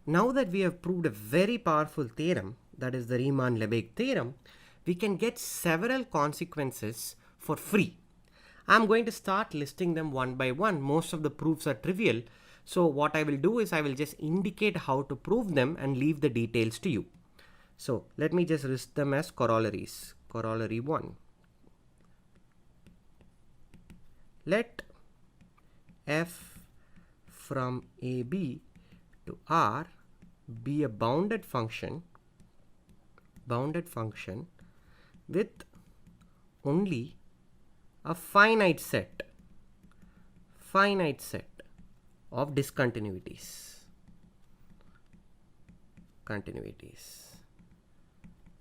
now that we have proved a very powerful theorem, that is the Riemann-Lebesgue theorem, we can get several consequences for free. I'm going to start listing them one by one. Most of the proofs are trivial. So what I will do is I will just indicate how to prove them and leave the details to you. So let me just list them as corollaries. Corollary 1. Let f from AB to R be a bounded function with only a finite set of discontinuities.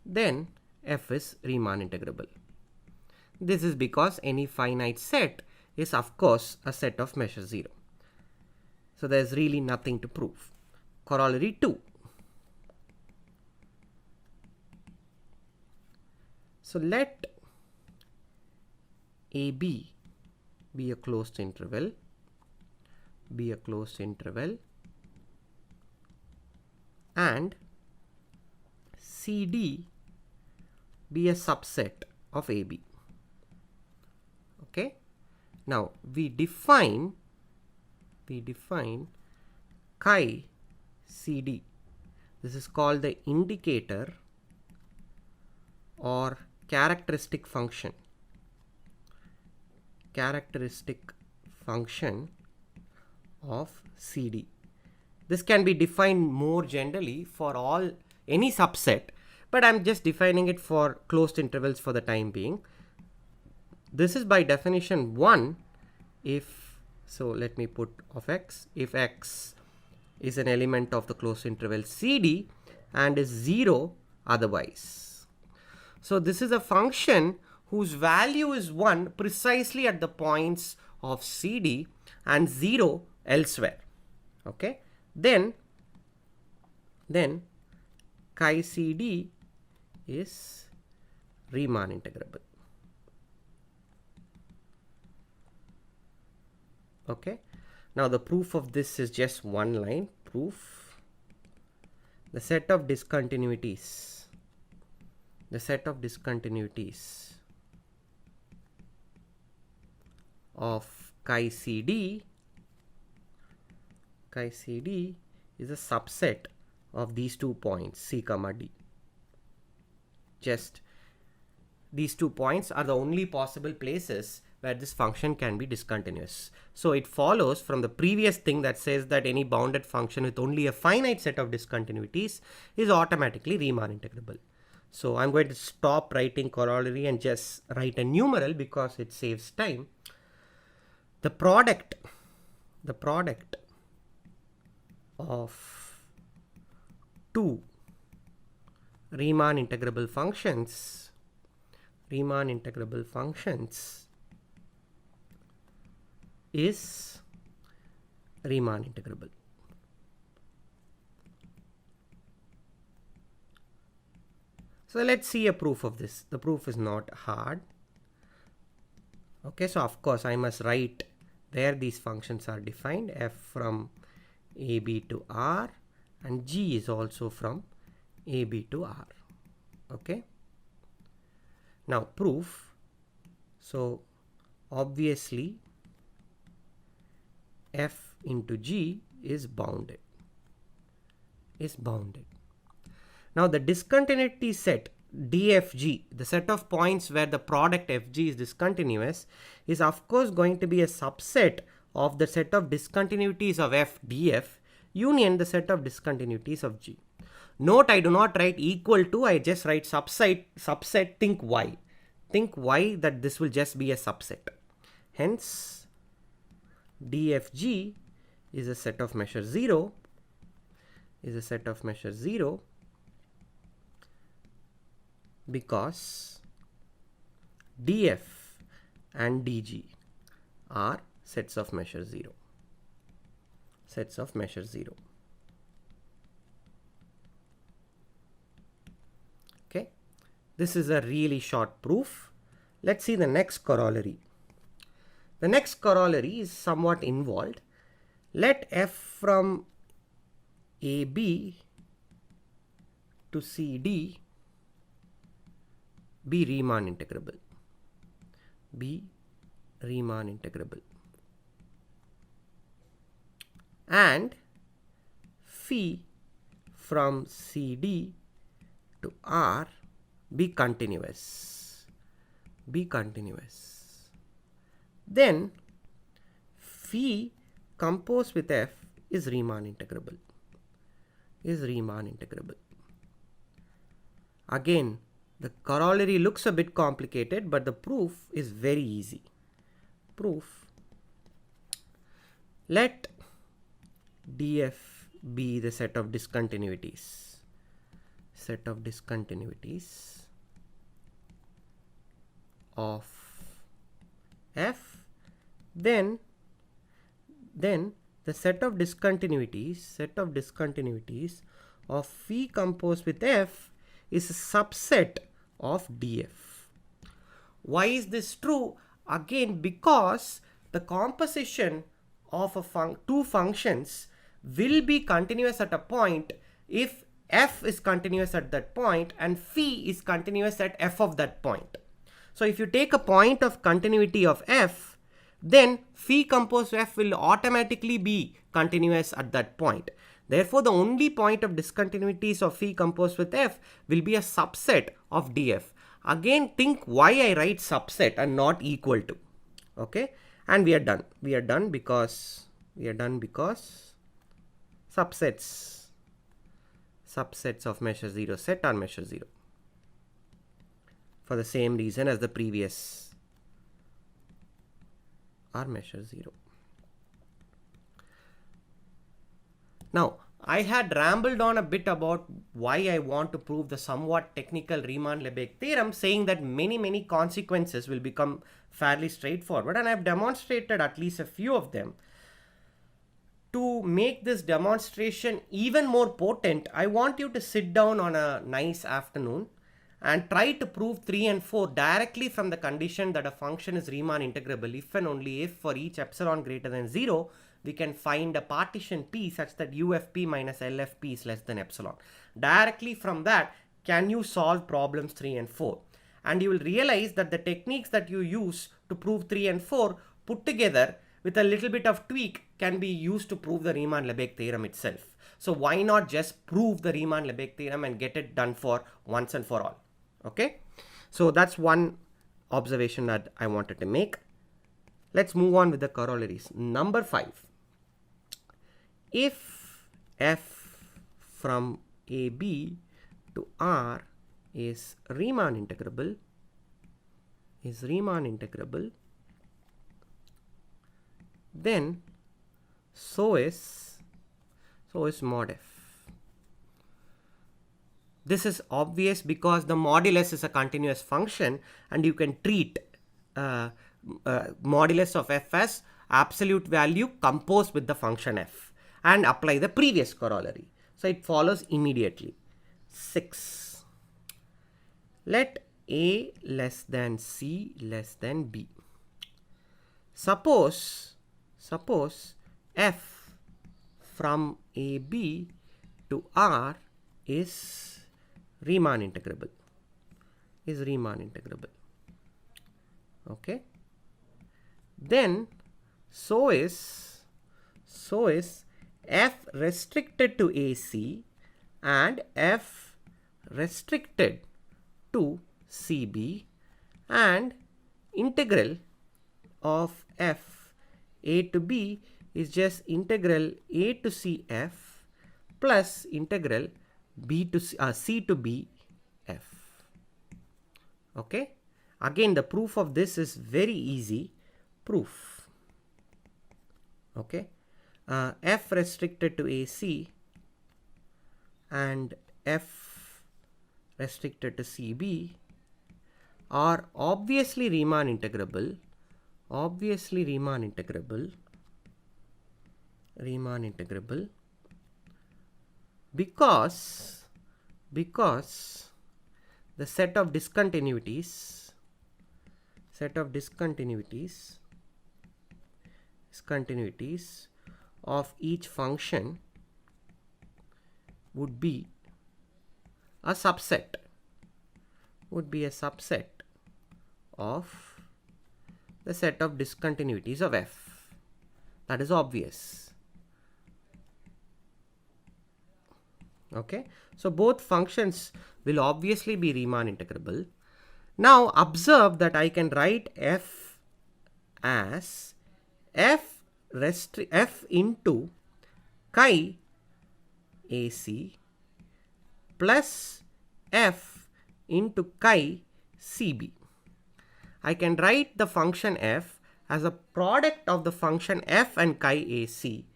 Then f is Riemann integrable. This is because any finite set is of course a set of measure 0. So there is really nothing to prove. Corollary 2. So let AB be a closed interval, and CD be a subset of AB. Okay. Now we define chi CD. This is called the indicator or characteristic function of CD. This can be defined more generally for any subset, but I'm just defining it for closed intervals for the time being. This is by definition 1 if, so let me put of x, if x is an element of the closed interval CD and is 0 otherwise. So this is a function whose value is 1 precisely at the points of CD and 0 elsewhere. Okay. Then chi CD is Riemann integrable. Okay. Now the proof of this is just one line. Proof: the set of discontinuities of chi CD is a subset of these 2 points C, D. Just these 2 points are the only possible places where this function can be discontinuous. So it follows from the previous thing that says that any bounded function with only a finite set of discontinuities is automatically Riemann integrable. So I'm going to stop writing corollary and just write a numeral because it saves time. The product of 2 Riemann integrable functions is Riemann integrable. So let's see a proof of this. The proof is not hard. Okay, so of course I must write where these functions are defined, f from AB to R, and G is also from AB to R. Okay. Now proof. So obviously f into G is bounded. Now the discontinuity set DFG, the set of points where the product FG is discontinuous, is of course going to be a subset of the set of discontinuities of f df union the set of discontinuities of G. Note, I do not write equal to, I just write subset, think y that this will just be a subset. Hence DFG is a set of measure 0 because DF and DG are sets of measure 0. Okay, this is a really short proof. Let's see the next corollary. The next corollary is somewhat involved. Let f from AB to CD be Riemann integrable. Be Riemann integrable. And phi from CD to R be continuous. Be continuous. Then phi composed with F is Riemann integrable. Is Riemann integrable. Again, the corollary looks a bit complicated, but the proof is very easy. Proof. Let df be the set of discontinuities. Set of discontinuities of f. Then the set of discontinuities of phi composed with f is a subset of df. Why is this true? Again, because the composition of two functions will be continuous at a point if f is continuous at that point and phi is continuous at f of that point. So if you take a point of continuity of f, then phi composed f will automatically be continuous at that point. Therefore, the only point of discontinuities of phi composed with f will be a subset of df. Again, think why I write subset and not equal to. Okay, and we are done. We are done because subsets of measure 0 set are measure 0 for the same reason as the previous are measure 0. Now, I had rambled on a bit about why I want to prove the somewhat technical Riemann-Lebesgue theorem, saying that many consequences will become fairly straightforward, and I have demonstrated at least a few of them. To make this demonstration even more potent, I want you to sit down on a nice afternoon and try to prove 3 and 4 directly from the condition that a function is Riemann integrable if and only if for each epsilon greater than 0 we can find a partition P such that UFP minus LFP is less than epsilon. Directly from that, can you solve problems 3 and 4? And you will realize that the techniques that you use to prove 3 and 4 put together with a little bit of tweak can be used to prove the Riemann-Lebesgue theorem itself. So why not just prove the Riemann-Lebesgue theorem and get it done for once and for all? Okay, so that's one observation that I wanted to make. Let's move on with the corollaries. Number 5. If f from AB to R is Riemann integrable, then so is mod f. This is obvious because the modulus is a continuous function and you can treat modulus of f as absolute value composed with the function f and apply the previous corollary. So it follows immediately. 6. Let A less than C less than B. Suppose f from AB to R is Riemann integrable. Okay. Then so is f restricted to AC and f restricted to CB, and integral of f A to B is just integral A to CF plus integral B to C to B f. Okay. Again, the proof of this is very easy. Proof. Okay. F restricted to AC and f restricted to CB are obviously Riemann integrable. Because the set of discontinuities of each function would be a subset, of the set of discontinuities of f. That is obvious. Okay, so both functions will obviously be Riemann integrable. Now observe that I can write f as f into chi AC plus f into chi CB. I can write the function f as a product of the function f and chi AC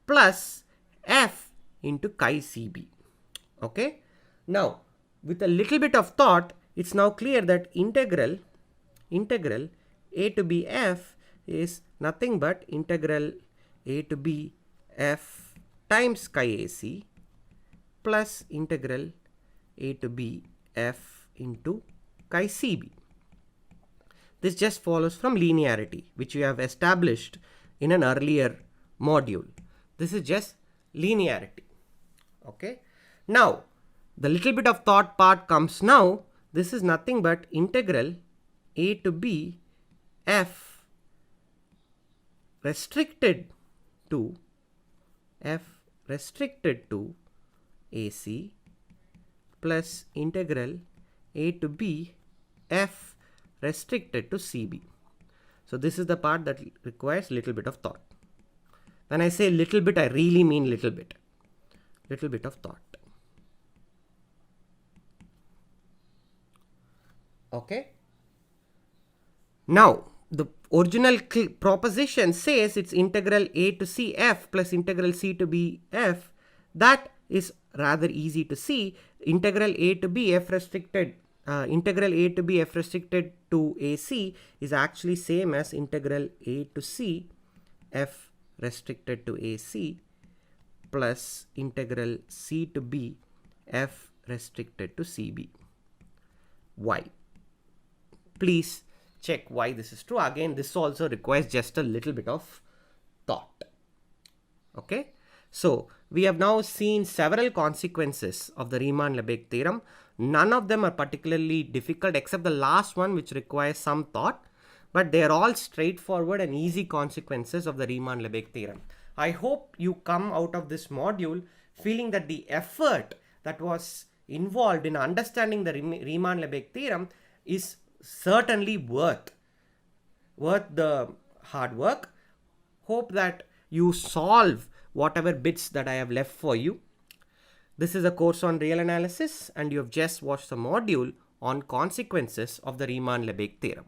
plus f into chi CB. Okay. Now, with a little bit of thought, it's now clear that integral a to b f is nothing but integral a to b f times chi AC plus integral a to b f into chi CB. This just follows from linearity, which we have established in an earlier module. This is just linearity. Okay. Now, the little bit of thought part comes now. This is nothing but integral a to b f restricted to AC plus integral a to b f restricted to CB. So this is the part that requires little bit of thought. When I say little bit, I really mean little bit of thought. Okay. Now the original proposition says it's integral a to c f plus integral c to b f. That is rather easy to see. Integral a to b f restricted to AC is actually same as integral a to c f restricted to AC plus integral c to b f restricted to CB. Why? Please check why this is true. Again, this also requires just a little bit of thought. Okay. So we have now seen several consequences of the Riemann-Lebesgue theorem. None of them are particularly difficult except the last one, which requires some thought, but they are all straightforward and easy consequences of the Riemann-Lebesgue theorem. I hope you come out of this module feeling that the effort that was involved in understanding the Riemann-Lebesgue theorem is certainly worth the hard work. Hope that you solve whatever bits that I have left for you. This is a course on real analysis and you have just watched the module on consequences of the Riemann-Lebesgue theorem.